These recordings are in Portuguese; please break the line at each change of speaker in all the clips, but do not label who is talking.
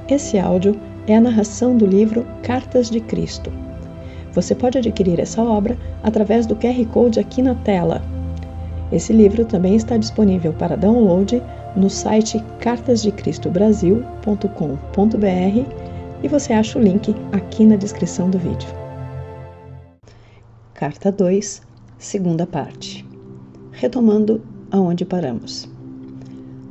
Esse áudio é a narração do livro Cartas de Cristo. Você pode adquirir essa obra através do QR Code aqui na tela. Esse livro também está disponível para download no site cartasdecristobrasil.com.br e você acha o link aqui na descrição do vídeo. Carta 2, segunda parte. Retomando aonde paramos.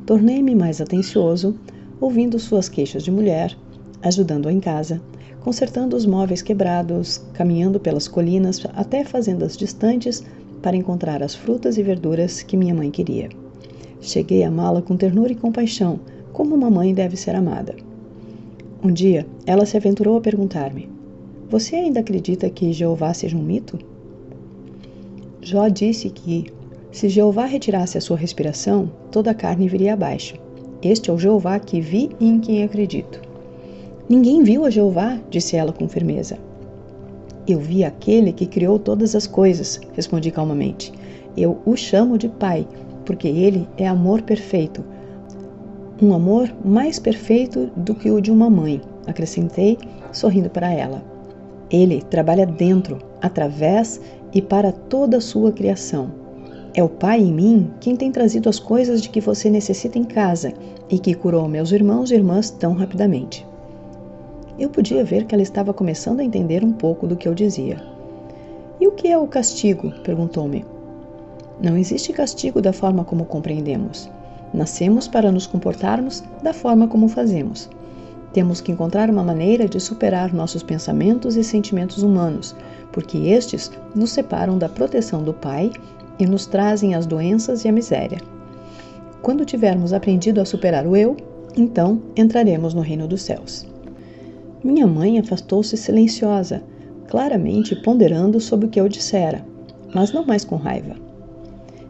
Tornei-me mais atencioso, ouvindo suas queixas de mulher, ajudando-a em casa, consertando os móveis quebrados, caminhando pelas colinas até fazendas distantes para encontrar as frutas e verduras que minha mãe queria. Cheguei a amá-la com ternura e compaixão, como uma mãe deve ser amada. Um dia, ela se aventurou a perguntar-me: "Você ainda acredita que Jeová seja um mito?" Jó disse que, se Jeová retirasse a sua respiração, toda a carne viria abaixo. Este é o Jeová que vi e em quem acredito. Ninguém viu a Jeová, disse ela com firmeza. Eu vi aquele que criou todas as coisas, respondi calmamente. Eu o chamo de Pai, porque ele é amor perfeito. Um amor mais perfeito do que o de uma mãe, acrescentei, sorrindo para ela. Ele trabalha dentro, através e para toda a sua criação. É o Pai em mim quem tem trazido as coisas de que você necessita em casa e que curou meus irmãos e irmãs tão rapidamente. Eu podia ver que ela estava começando a entender um pouco do que eu dizia. E o que é o castigo? Perguntou-me. Não existe castigo da forma como compreendemos. Nascemos para nos comportarmos da forma como fazemos. Temos que encontrar uma maneira de superar nossos pensamentos e sentimentos humanos, porque estes nos separam da proteção do Pai e nos trazem as doenças e a miséria. Quando tivermos aprendido a superar o eu, então entraremos no reino dos céus. Minha mãe afastou-se silenciosa, claramente ponderando sobre o que eu dissera, mas não mais com raiva.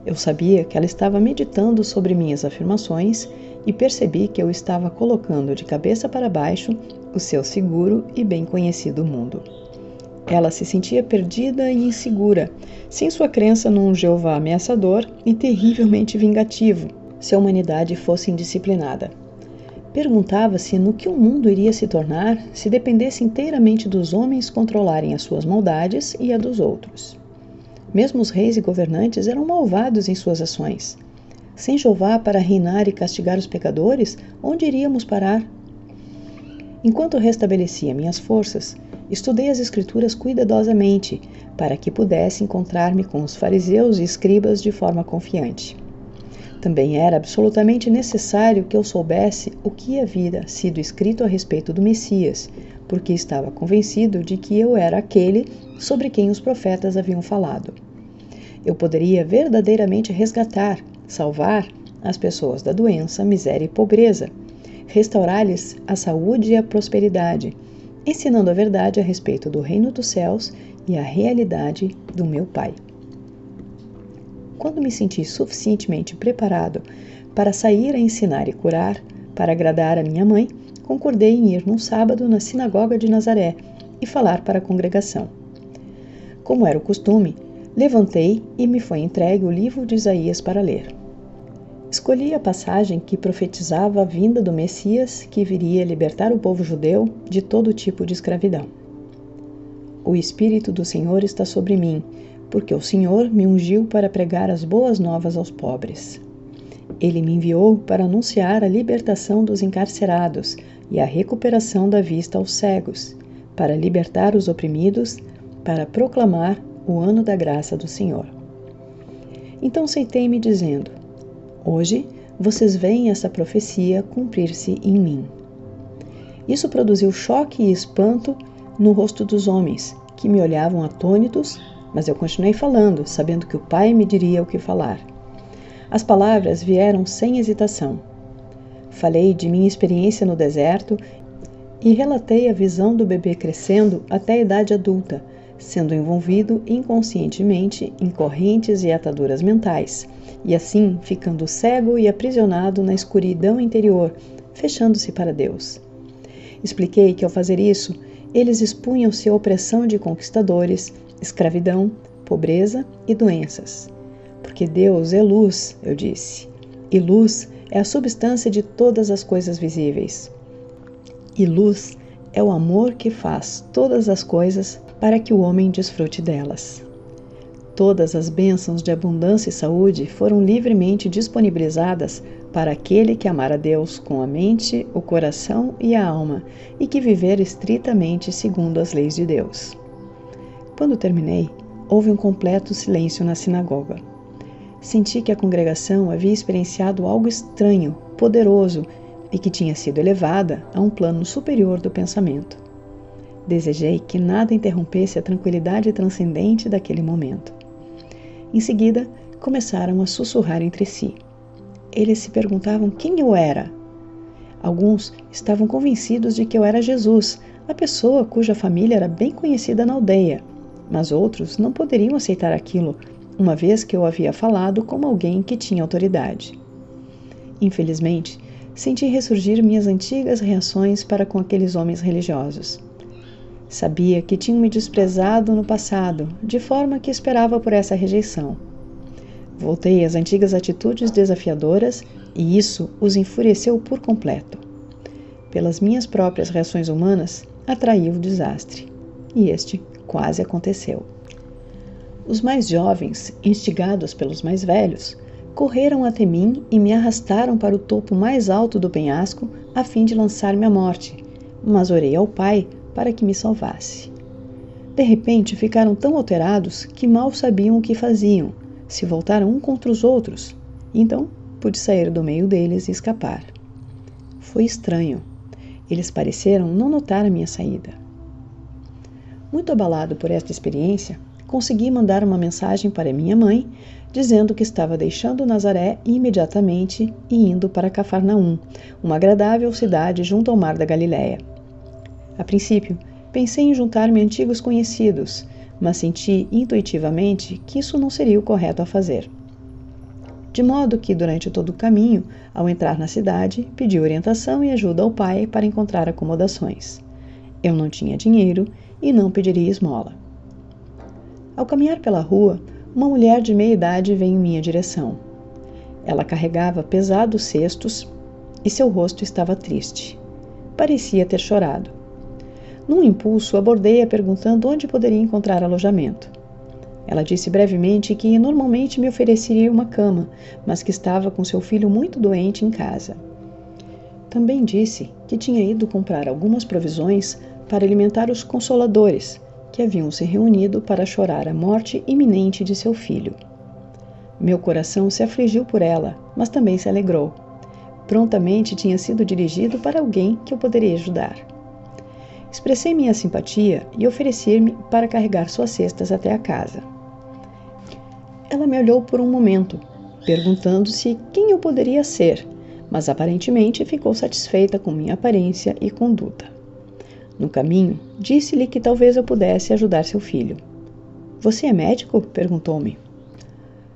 Eu sabia que ela estava meditando sobre minhas afirmações e percebi que eu estava colocando de cabeça para baixo o seu seguro e bem conhecido mundo. Ela se sentia perdida e insegura, sem sua crença num Jeová ameaçador e terrivelmente vingativo, se a humanidade fosse indisciplinada. Perguntava-se no que o mundo iria se tornar se dependesse inteiramente dos homens controlarem as suas maldades e a dos outros. Mesmo os reis e governantes eram malvados em suas ações. Sem Jeová para reinar e castigar os pecadores, onde iríamos parar? Enquanto restabelecia minhas forças, estudei as Escrituras cuidadosamente, para que pudesse encontrar-me com os fariseus e escribas de forma confiante. Também era absolutamente necessário que eu soubesse o que havia sido escrito a respeito do Messias, porque estava convencido de que eu era aquele sobre quem os profetas haviam falado. Eu poderia verdadeiramente resgatar, salvar as pessoas da doença, miséria e pobreza, restaurar-lhes a saúde e a prosperidade, ensinando a verdade a respeito do reino dos céus e a realidade do meu Pai. Quando me senti suficientemente preparado para sair a ensinar e curar, para agradar a minha mãe, concordei em ir num sábado na sinagoga de Nazaré e falar para a congregação. Como era o costume, levantei e me foi entregue o livro de Isaías para ler. Escolhi a passagem que profetizava a vinda do Messias que viria libertar o povo judeu de todo tipo de escravidão. O Espírito do Senhor está sobre mim, porque o Senhor me ungiu para pregar as boas novas aos pobres. Ele me enviou para anunciar a libertação dos encarcerados e a recuperação da vista aos cegos, para libertar os oprimidos, para proclamar o ano da graça do Senhor. Então sentei-me dizendo: hoje vocês veem essa profecia cumprir-se em mim. Isso produziu choque e espanto no rosto dos homens, que me olhavam atônitos, mas eu continuei falando, sabendo que o Pai me diria o que falar. As palavras vieram sem hesitação. Falei de minha experiência no deserto e relatei a visão do bebê crescendo até a idade adulta, sendo envolvido inconscientemente em correntes e ataduras mentais, e assim ficando cego e aprisionado na escuridão interior, fechando-se para Deus. Expliquei que ao fazer isso, eles expunham-se à opressão de conquistadores, escravidão, pobreza e doenças. Porque Deus é luz, eu disse, e luz é a substância de todas as coisas visíveis. E luz é o amor que faz todas as coisas para que o homem desfrute delas. Todas as bênçãos de abundância e saúde foram livremente disponibilizadas para aquele que amar a Deus com a mente, o coração e a alma e que viver estritamente segundo as leis de Deus. Quando terminei, houve um completo silêncio na sinagoga. Senti que a congregação havia experienciado algo estranho, poderoso e que tinha sido elevada a um plano superior do pensamento. Desejei que nada interrompesse a tranquilidade transcendente daquele momento. Em seguida, começaram a sussurrar entre si. Eles se perguntavam quem eu era. Alguns estavam convencidos de que eu era Jesus, a pessoa cuja família era bem conhecida na aldeia, mas outros não poderiam aceitar aquilo, uma vez que eu havia falado como alguém que tinha autoridade. Infelizmente, senti ressurgir minhas antigas reações para com aqueles homens religiosos. Sabia que tinham me desprezado no passado, de forma que esperava por essa rejeição. Voltei às antigas atitudes desafiadoras e isso os enfureceu por completo. Pelas minhas próprias reações humanas, atraí o desastre. E este quase aconteceu. Os mais jovens, instigados pelos mais velhos, correram até mim e me arrastaram para o topo mais alto do penhasco a fim de lançar-me à morte, mas orei ao Pai para que me salvasse. De repente ficaram tão alterados que mal sabiam o que faziam, se voltaram um contra os outros. Então pude sair do meio deles e escapar. Foi estranho. Eles pareceram não notar a minha saída. Muito abalado por esta experiência, consegui mandar uma mensagem para minha mãe, dizendo que estava deixando Nazaré imediatamente e indo para Cafarnaum, uma agradável cidade junto ao mar da Galileia. A princípio, pensei em juntar-me a antigos conhecidos, mas senti intuitivamente que isso não seria o correto a fazer. De modo que, durante todo o caminho, ao entrar na cidade, pedi orientação e ajuda ao pai para encontrar acomodações. Eu não tinha dinheiro e não pediria esmola. Ao caminhar pela rua, uma mulher de meia idade veio em minha direção. Ela carregava pesados cestos e seu rosto estava triste. Parecia ter chorado. Num impulso, abordei-a perguntando onde poderia encontrar alojamento. Ela disse brevemente que normalmente me ofereceria uma cama, mas que estava com seu filho muito doente em casa. Também disse que tinha ido comprar algumas provisões para alimentar os consoladores, que haviam se reunido para chorar a morte iminente de seu filho. Meu coração se afligiu por ela, mas também se alegrou. Prontamente tinha sido dirigido para alguém que eu poderia ajudar. Expressei minha simpatia e ofereci-me para carregar suas cestas até a casa. Ela me olhou por um momento, perguntando-se quem eu poderia ser, mas aparentemente ficou satisfeita com minha aparência e conduta. No caminho, disse-lhe que talvez eu pudesse ajudar seu filho. Você é médico? Perguntou-me.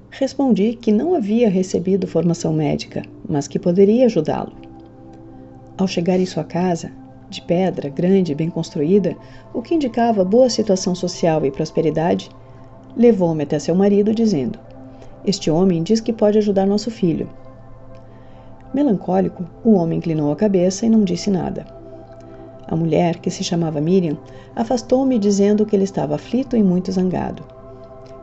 Respondi que não havia recebido formação médica, mas que poderia ajudá-lo. Ao chegar em sua casa, de pedra, grande e bem construída, o que indicava boa situação social e prosperidade, levou-me até seu marido, dizendo: Este homem diz que pode ajudar nosso filho. Melancólico, o homem inclinou a cabeça e não disse nada. A mulher, que se chamava Miriam, afastou-me dizendo que ele estava aflito e muito zangado.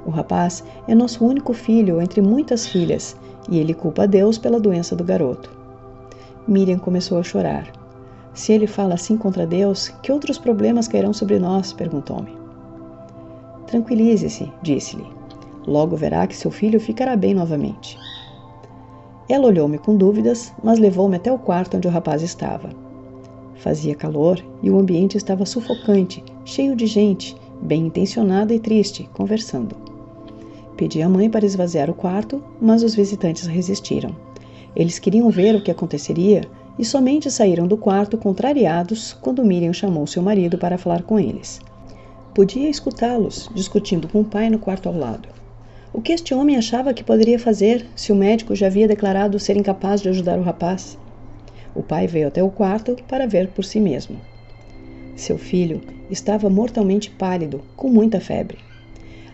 O rapaz é nosso único filho entre muitas filhas e ele culpa a Deus pela doença do garoto. Miriam começou a chorar. Se ele fala assim contra Deus, que outros problemas cairão sobre nós? Perguntou-me. Tranquilize-se, disse-lhe. Logo verá que seu filho ficará bem novamente. Ela olhou-me com dúvidas, mas levou-me até o quarto onde o rapaz estava. Fazia calor e o ambiente estava sufocante, cheio de gente, bem intencionada e triste, conversando. Pedi à mãe para esvaziar o quarto, mas os visitantes resistiram. Eles queriam ver o que aconteceria e somente saíram do quarto contrariados quando Miriam chamou seu marido para falar com eles. Podia escutá-los, discutindo com o pai no quarto ao lado. O que este homem achava que poderia fazer se o médico já havia declarado ser incapaz de ajudar o rapaz? O pai veio até o quarto para ver por si mesmo. Seu filho estava mortalmente pálido, com muita febre.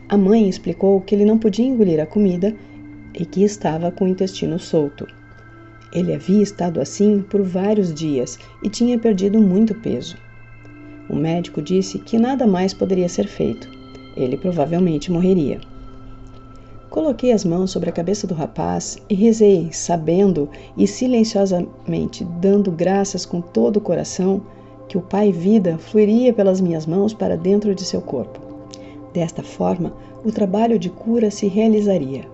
A mãe explicou que ele não podia engolir a comida e que estava com o intestino solto. Ele havia estado assim por vários dias e tinha perdido muito peso. O médico disse que nada mais poderia ser feito. Ele provavelmente morreria. Coloquei as mãos sobre a cabeça do rapaz e rezei, sabendo e silenciosamente dando graças com todo o coração que o Pai Vida fluiria pelas minhas mãos para dentro de seu corpo. Desta forma, o trabalho de cura se realizaria.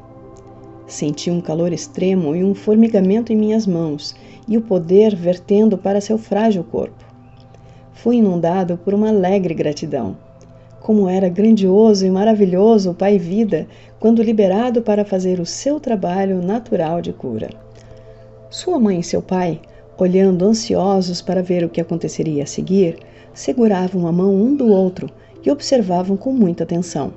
Senti um calor extremo e um formigamento em minhas mãos e o poder vertendo para seu frágil corpo. Fui inundado por uma alegre gratidão. Como era grandioso e maravilhoso o Pai Vida quando liberado para fazer o seu trabalho natural de cura. Sua mãe e seu pai, olhando ansiosos para ver o que aconteceria a seguir, seguravam a mão um do outro e observavam com muita atenção.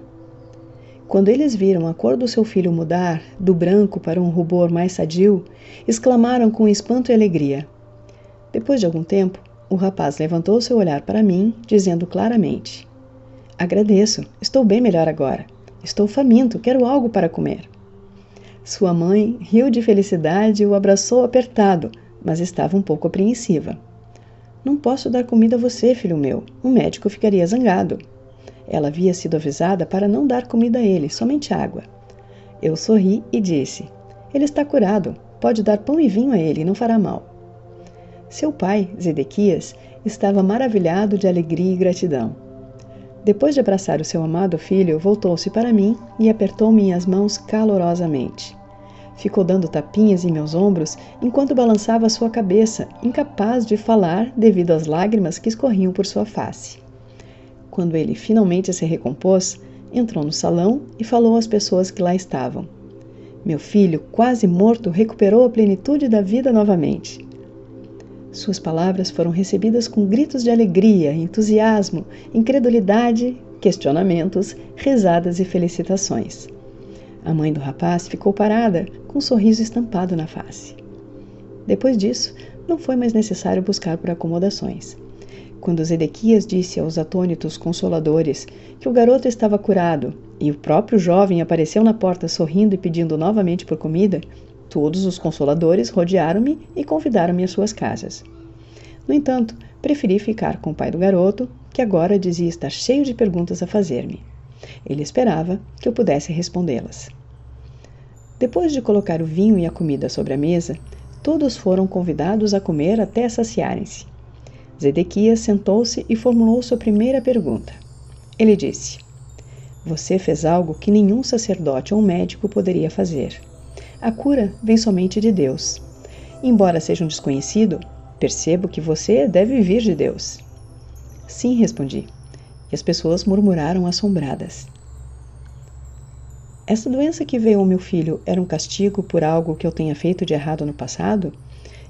Quando eles viram a cor do seu filho mudar do branco para um rubor mais sadio, exclamaram com espanto e alegria. Depois de algum tempo, o rapaz levantou seu olhar para mim, dizendo claramente: "Agradeço, estou bem melhor agora. Estou faminto, quero algo para comer." Sua mãe riu de felicidade e o abraçou apertado, mas estava um pouco apreensiva. "Não posso dar comida a você, filho meu. O médico ficaria zangado." Ela havia sido avisada para não dar comida a ele, somente água. Eu sorri e disse: "Ele está curado. Pode dar pão e vinho a ele, não fará mal." Seu pai, Zedequias, estava maravilhado de alegria e gratidão. Depois de abraçar o seu amado filho, voltou-se para mim e apertou minhas mãos calorosamente. Ficou dando tapinhas em meus ombros enquanto balançava sua cabeça, incapaz de falar devido às lágrimas que escorriam por sua face. Quando ele finalmente se recompôs, entrou no salão e falou às pessoas que lá estavam. Meu filho, quase morto, recuperou a plenitude da vida novamente. Suas palavras foram recebidas com gritos de alegria, entusiasmo, incredulidade, questionamentos, risadas e felicitações. A mãe do rapaz ficou parada, com um sorriso estampado na face. Depois disso, não foi mais necessário buscar por acomodações. Quando Zedequias disse aos atônitos consoladores que o garoto estava curado e o próprio jovem apareceu na porta sorrindo e pedindo novamente por comida, todos os consoladores rodearam-me e convidaram-me às suas casas. No entanto, preferi ficar com o pai do garoto, que agora dizia estar cheio de perguntas a fazer-me. Ele esperava que eu pudesse respondê-las. Depois de colocar o vinho e a comida sobre a mesa, todos foram convidados a comer até saciarem-se. Zedequias sentou-se e formulou sua primeira pergunta. Ele disse: "Você fez algo que nenhum sacerdote ou médico poderia fazer. A cura vem somente de Deus. Embora seja um desconhecido, percebo que você deve vir de Deus." "Sim", respondi. E as pessoas murmuraram assombradas. "Essa doença que veio ao meu filho era um castigo por algo que eu tenha feito de errado no passado?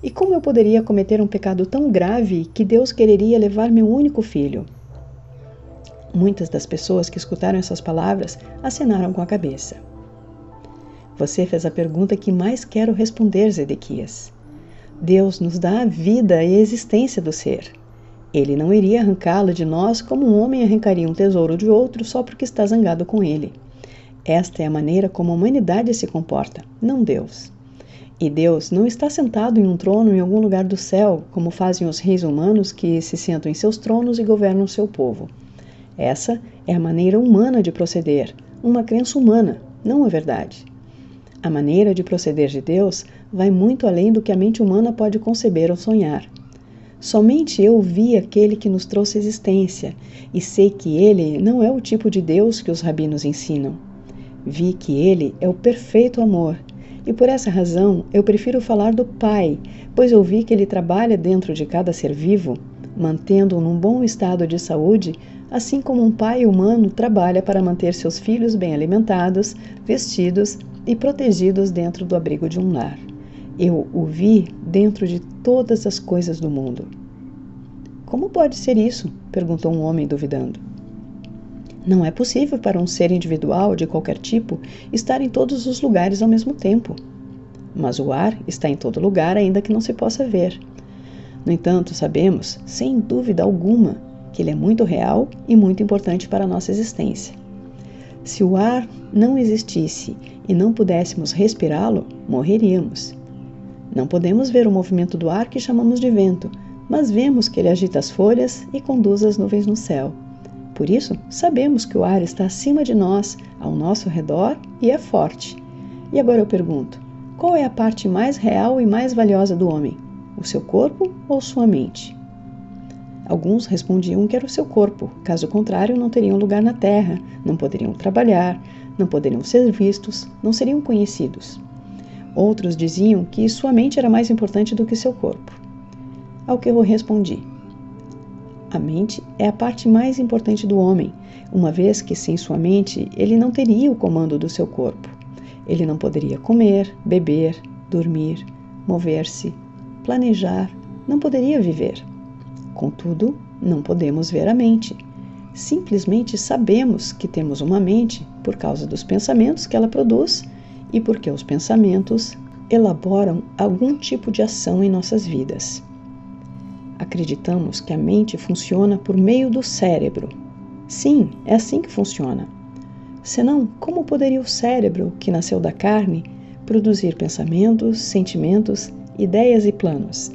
E como eu poderia cometer um pecado tão grave que Deus quereria levar meu único filho?" Muitas das pessoas que escutaram essas palavras acenaram com a cabeça. "Você fez a pergunta que mais quero responder, Zedequias. Deus nos dá a vida e a existência do ser. Ele não iria arrancá-lo de nós como um homem arrancaria um tesouro de outro só porque está zangado com ele. Esta é a maneira como a humanidade se comporta, não Deus. E Deus não está sentado em um trono em algum lugar do céu, como fazem os reis humanos que se sentam em seus tronos e governam seu povo. Essa é a maneira humana de proceder, uma crença humana, não a verdade. A maneira de proceder de Deus vai muito além do que a mente humana pode conceber ou sonhar. Somente eu vi aquele que nos trouxe existência e sei que ele não é o tipo de Deus que os rabinos ensinam. Vi que ele é o perfeito amor e por essa razão eu prefiro falar do Pai, pois eu vi que ele trabalha dentro de cada ser vivo, mantendo-o num bom estado de saúde, assim como um pai humano trabalha para manter seus filhos bem alimentados, vestidos e protegidos dentro do abrigo de um lar. Eu o vi dentro de todas as coisas do mundo." "Como pode ser isso?" perguntou um homem duvidando. "Não é possível para um ser individual de qualquer tipo estar em todos os lugares ao mesmo tempo. Mas o ar está em todo lugar, ainda que não se possa ver. No entanto, sabemos, sem dúvida alguma, que ele é muito real e muito importante para a nossa existência. Se o ar não existisse e não pudéssemos respirá-lo, morreríamos. Não podemos ver o movimento do ar que chamamos de vento, mas vemos que ele agita as folhas e conduz as nuvens no céu. Por isso, sabemos que o ar está acima de nós, ao nosso redor, e é forte. E agora eu pergunto, qual é a parte mais real e mais valiosa do homem? O seu corpo ou sua mente? Alguns respondiam que era o seu corpo, caso contrário não teriam lugar na terra, não poderiam trabalhar, não poderiam ser vistos, não seriam conhecidos. Outros diziam que sua mente era mais importante do que seu corpo. Ao que eu respondi, a mente é a parte mais importante do homem, uma vez que sem sua mente ele não teria o comando do seu corpo. Ele não poderia comer, beber, dormir, mover-se, planejar, não poderia viver. Contudo, não podemos ver a mente. Simplesmente sabemos que temos uma mente por causa dos pensamentos que ela produz e porque os pensamentos elaboram algum tipo de ação em nossas vidas. Acreditamos que a mente funciona por meio do cérebro. Sim, é assim que funciona. Senão, como poderia o cérebro, que nasceu da carne, produzir pensamentos, sentimentos, ideias e planos?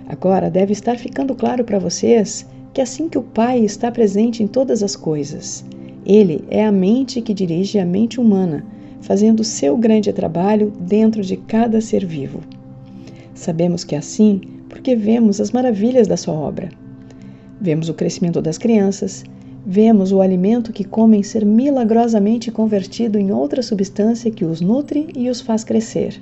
Agora deve estar ficando claro para vocês que assim que o Pai está presente em todas as coisas, Ele é a mente que dirige a mente humana, fazendo o seu grande trabalho dentro de cada ser vivo. Sabemos que é assim porque vemos as maravilhas da sua obra. Vemos o crescimento das crianças, vemos o alimento que comem ser milagrosamente convertido em outra substância que os nutre e os faz crescer.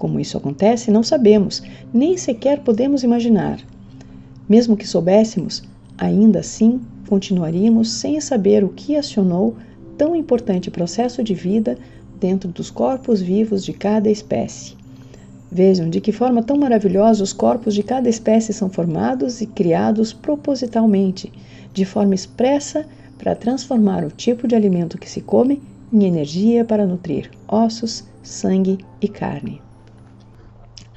Como isso acontece, não sabemos, nem sequer podemos imaginar. Mesmo que soubéssemos, ainda assim continuaríamos sem saber o que acionou tão importante processo de vida dentro dos corpos vivos de cada espécie. Vejam de que forma tão maravilhosa os corpos de cada espécie são formados e criados propositalmente, de forma expressa para transformar o tipo de alimento que se come em energia para nutrir ossos, sangue e carne.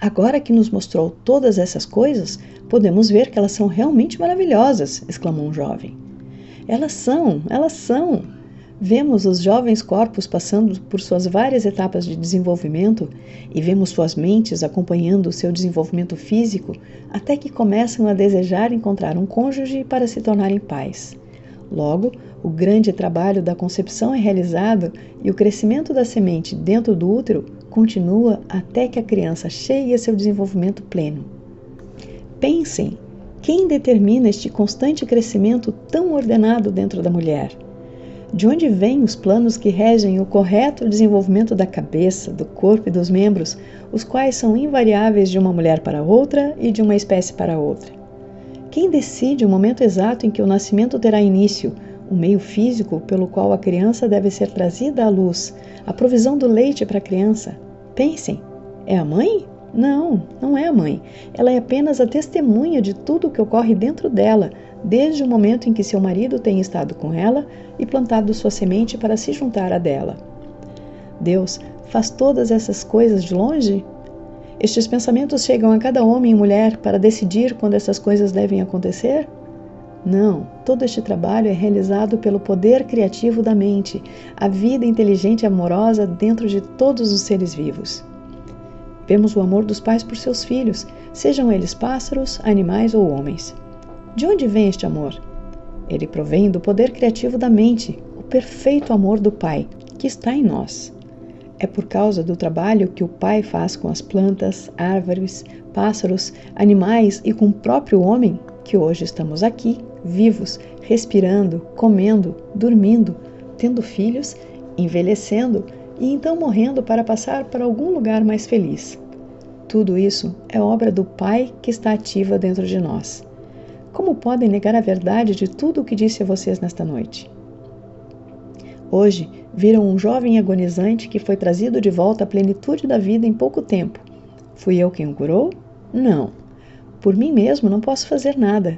Agora que nos mostrou todas essas coisas, podemos ver que elas são realmente maravilhosas, exclamou um jovem. Elas são. Vemos os jovens corpos passando por suas várias etapas de desenvolvimento e vemos suas mentes acompanhando o seu desenvolvimento físico até que começam a desejar encontrar um cônjuge para se tornarem pais. Logo, o grande trabalho da concepção é realizado e o crescimento da semente dentro do útero continua até que a criança chegue a seu desenvolvimento pleno. Pensem, quem determina este constante crescimento tão ordenado dentro da mulher? De onde vêm os planos que regem o correto desenvolvimento da cabeça, do corpo e dos membros, os quais são invariáveis de uma mulher para outra e de uma espécie para outra? Quem decide o momento exato em que o nascimento terá início, o meio físico pelo qual a criança deve ser trazida à luz, a provisão do leite para a criança? Pensem, é a mãe? Não, não é a mãe. Ela é apenas a testemunha de tudo o que ocorre dentro dela, desde o momento em que seu marido tem estado com ela e plantado sua semente para se juntar à dela. Deus faz todas essas coisas de longe? Estes pensamentos chegam a cada homem e mulher para decidir quando essas coisas devem acontecer? Não, todo este trabalho é realizado pelo poder criativo da mente, a vida inteligente e amorosa dentro de todos os seres vivos. Vemos o amor dos pais por seus filhos, sejam eles pássaros, animais ou homens. De onde vem este amor? Ele provém do poder criativo da mente, o perfeito amor do Pai, que está em nós. É por causa do trabalho que o Pai faz com as plantas, árvores, pássaros, animais e com o próprio homem que hoje estamos aqui, vivos, respirando, comendo, dormindo, tendo filhos, envelhecendo e então morrendo para passar para algum lugar mais feliz. Tudo isso é obra do Pai que está ativa dentro de nós. Como podem negar a verdade de tudo o que disse a vocês nesta noite? Hoje, viram um jovem agonizante que foi trazido de volta à plenitude da vida em pouco tempo. Fui eu quem o curou? Não. Por mim mesmo não posso fazer nada.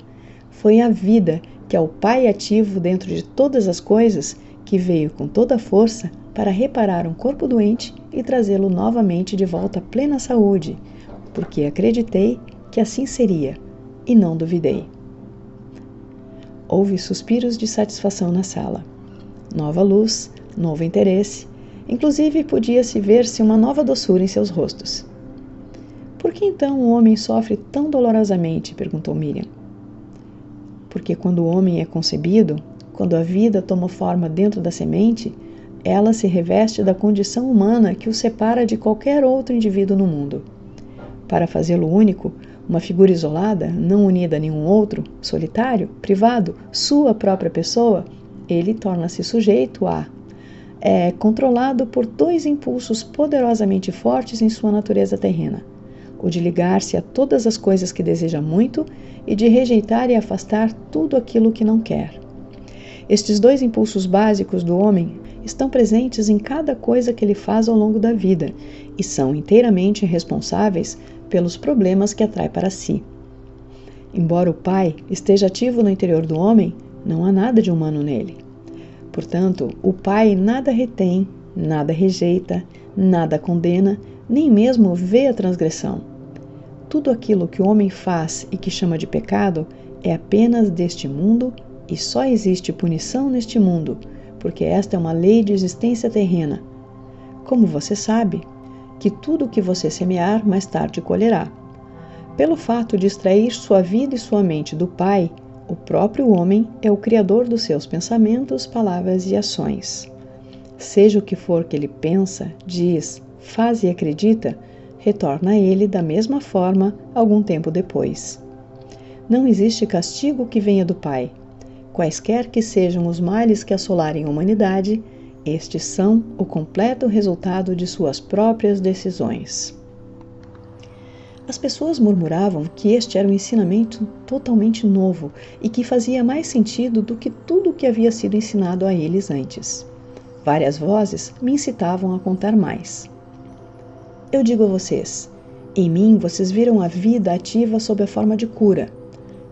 Foi a vida, que é o Pai ativo dentro de todas as coisas, que veio com toda a força para reparar um corpo doente e trazê-lo novamente de volta à plena saúde, porque acreditei que assim seria, e não duvidei. Houve suspiros de satisfação na sala. Nova luz, novo interesse, inclusive podia-se ver-se uma nova doçura em seus rostos. Por que então o homem sofre tão dolorosamente? Perguntou Miriam. Porque quando o homem é concebido, quando a vida toma forma dentro da semente, ela se reveste da condição humana que o separa de qualquer outro indivíduo no mundo. Para fazê-lo único, uma figura isolada, não unida a nenhum outro, solitário, privado, sua própria pessoa, ele torna-se sujeito a... É controlado por dois impulsos poderosamente fortes em sua natureza terrena: o de ligar-se a todas as coisas que deseja muito e de rejeitar e afastar tudo aquilo que não quer. Estes dois impulsos básicos do homem estão presentes em cada coisa que ele faz ao longo da vida e são inteiramente responsáveis pelos problemas que atrai para si. Embora o Pai esteja ativo no interior do homem, não há nada de humano nele. Portanto, o Pai nada retém, nada rejeita, nada condena, nem mesmo vê a transgressão. Tudo aquilo que o homem faz e que chama de pecado é apenas deste mundo e só existe punição neste mundo, porque esta é uma lei de existência terrena. Como você sabe, que tudo o que você semear, mais tarde colherá. Pelo fato de extrair sua vida e sua mente do Pai, o próprio homem é o criador dos seus pensamentos, palavras e ações. Seja o que for que ele pensa, diz, faz e acredita, retorna a ele da mesma forma algum tempo depois. Não existe castigo que venha do Pai. Quaisquer que sejam os males que assolarem a humanidade, estes são o completo resultado de suas próprias decisões. As pessoas murmuravam que este era um ensinamento totalmente novo e que fazia mais sentido do que tudo o que havia sido ensinado a eles antes. Várias vozes me incitavam a contar mais. Eu digo a vocês, em mim vocês viram a vida ativa sob a forma de cura.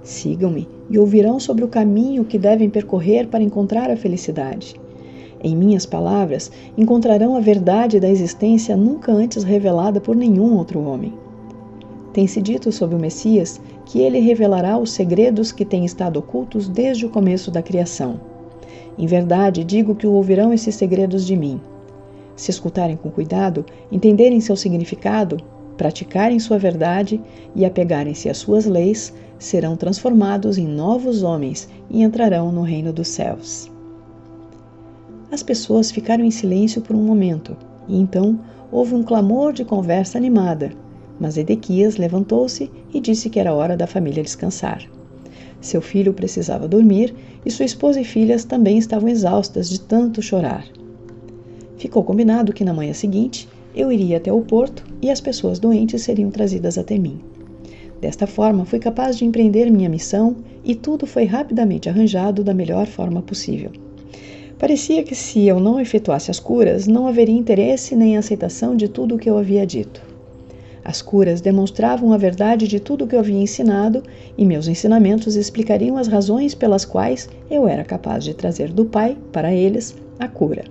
Sigam-me e ouvirão sobre o caminho que devem percorrer para encontrar a felicidade. Em minhas palavras encontrarão a verdade da existência nunca antes revelada por nenhum outro homem. Tem-se dito sobre o Messias que ele revelará os segredos que têm estado ocultos desde o começo da criação. Em verdade, digo que ouvirão esses segredos de mim. Se escutarem com cuidado, entenderem seu significado, praticarem sua verdade e apegarem-se às suas leis, serão transformados em novos homens e entrarão no reino dos céus. As pessoas ficaram em silêncio por um momento, e então houve um clamor de conversa animada, mas Edequias levantou-se e disse que era hora da família descansar. Seu filho precisava dormir e sua esposa e filhas também estavam exaustas de tanto chorar. Ficou combinado que na manhã seguinte eu iria até o porto e as pessoas doentes seriam trazidas até mim. Desta forma, fui capaz de empreender minha missão e tudo foi rapidamente arranjado da melhor forma possível. Parecia que se eu não efetuasse as curas, não haveria interesse nem aceitação de tudo o que eu havia dito. As curas demonstravam a verdade de tudo o que eu havia ensinado e meus ensinamentos explicariam as razões pelas quais eu era capaz de trazer do Pai, para eles, a cura.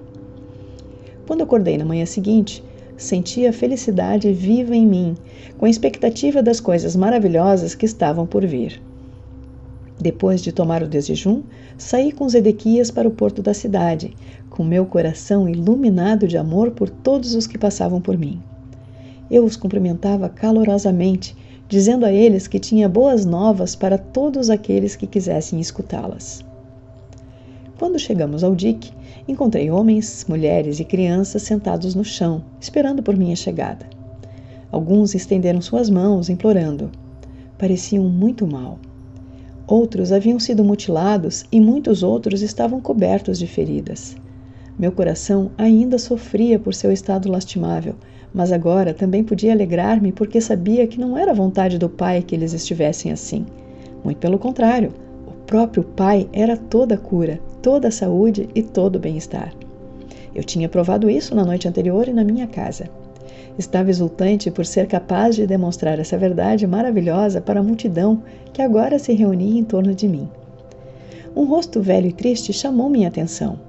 Quando acordei na manhã seguinte, senti a felicidade viva em mim, com a expectativa das coisas maravilhosas que estavam por vir. Depois de tomar o desjejum, saí com Zedequias para o porto da cidade, com meu coração iluminado de amor por todos os que passavam por mim. Eu os cumprimentava calorosamente, dizendo a eles que tinha boas novas para todos aqueles que quisessem escutá-las. Quando chegamos ao dique, encontrei homens, mulheres e crianças sentados no chão, esperando por minha chegada. Alguns estenderam suas mãos, implorando. Pareciam muito mal. Outros haviam sido mutilados e muitos outros estavam cobertos de feridas. Meu coração ainda sofria por seu estado lastimável, mas agora também podia alegrar-me porque sabia que não era vontade do Pai que eles estivessem assim. Muito pelo contrário, o próprio Pai era toda a cura, toda a saúde e todo o bem-estar. Eu tinha provado isso na noite anterior e na minha casa. Estava exultante por ser capaz de demonstrar essa verdade maravilhosa para a multidão que agora se reunia em torno de mim. Um rosto velho e triste chamou minha atenção.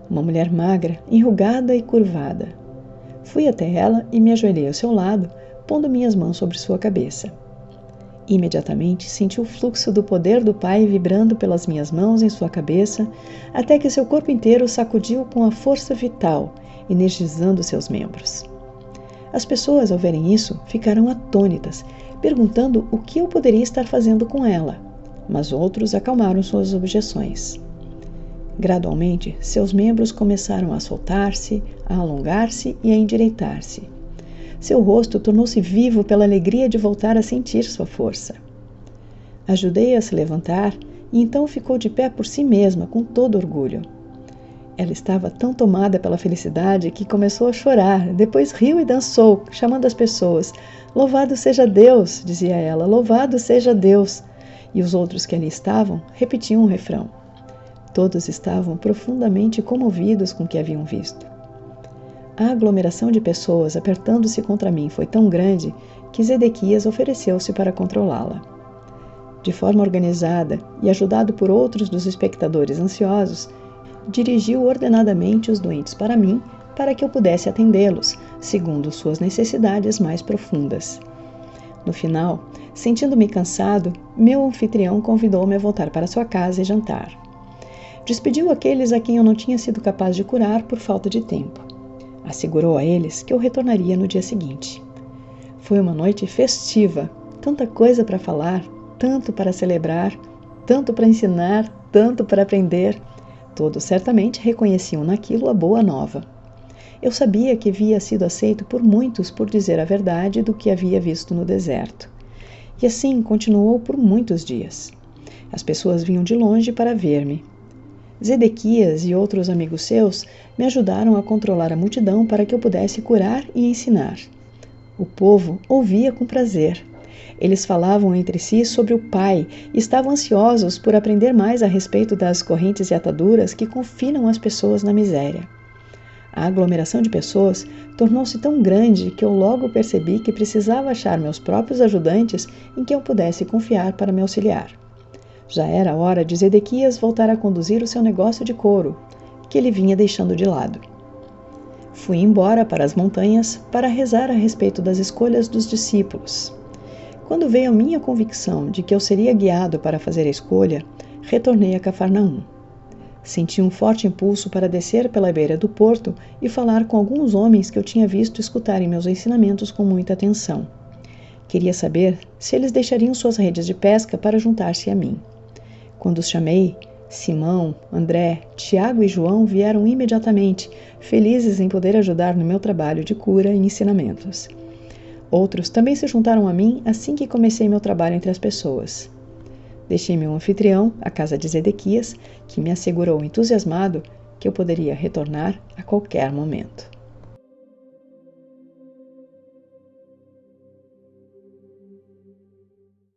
Uma mulher magra, enrugada e curvada. Fui até ela e me ajoelhei ao seu lado, pondo minhas mãos sobre sua cabeça. Imediatamente senti o fluxo do poder do Pai vibrando pelas minhas mãos em sua cabeça, até que seu corpo inteiro sacudiu com a força vital, energizando seus membros. As pessoas, ao verem isso, ficaram atônitas, perguntando o que eu poderia estar fazendo com ela, mas outros acalmaram suas objeções. Gradualmente, seus membros começaram a soltar-se, a alongar-se e a endireitar-se. Seu rosto tornou-se vivo pela alegria de voltar a sentir sua força. Ajudei-a a se levantar e então ficou de pé por si mesma, com todo orgulho. Ela estava tão tomada pela felicidade que começou a chorar, depois riu e dançou, chamando as pessoas. "Louvado seja Deus!", dizia ela, "louvado seja Deus!". E os outros que ali estavam repetiam o refrão. Todos estavam profundamente comovidos com o que haviam visto. A aglomeração de pessoas apertando-se contra mim foi tão grande que Zedequias ofereceu-se para controlá-la. De forma organizada e ajudado por outros dos espectadores ansiosos, dirigiu ordenadamente os doentes para mim para que eu pudesse atendê-los, segundo suas necessidades mais profundas. No final, sentindo-me cansado, meu anfitrião convidou-me a voltar para sua casa e jantar. Despediu aqueles a quem eu não tinha sido capaz de curar por falta de tempo. Assegurou a eles que eu retornaria no dia seguinte. Foi uma noite festiva, tanta coisa para falar, tanto para celebrar, tanto para ensinar, tanto para aprender. Todos certamente reconheciam naquilo a boa nova. Eu sabia que havia sido aceito por muitos por dizer a verdade do que havia visto no deserto. E assim continuou por muitos dias. As pessoas vinham de longe para ver-me. Zedequias e outros amigos seus me ajudaram a controlar a multidão para que eu pudesse curar e ensinar. O povo ouvia com prazer. Eles falavam entre si sobre o Pai e estavam ansiosos por aprender mais a respeito das correntes e ataduras que confinam as pessoas na miséria. A aglomeração de pessoas tornou-se tão grande que eu logo percebi que precisava achar meus próprios ajudantes em quem eu pudesse confiar para me auxiliar. Já era hora de Zedequias voltar a conduzir o seu negócio de couro, que ele vinha deixando de lado. Fui embora para as montanhas para rezar a respeito das escolhas dos discípulos. Quando veio a minha convicção de que eu seria guiado para fazer a escolha, retornei a Cafarnaum. Senti um forte impulso para descer pela beira do porto e falar com alguns homens que eu tinha visto escutarem meus ensinamentos com muita atenção. Queria saber se eles deixariam suas redes de pesca para juntar-se a mim. Quando os chamei, Simão, André, Tiago e João vieram imediatamente, felizes em poder ajudar no meu trabalho de cura e ensinamentos. Outros também se juntaram a mim assim que comecei meu trabalho entre as pessoas. Deixei meu anfitrião, a casa de Zedequias, que me assegurou entusiasmado que eu poderia retornar a qualquer momento.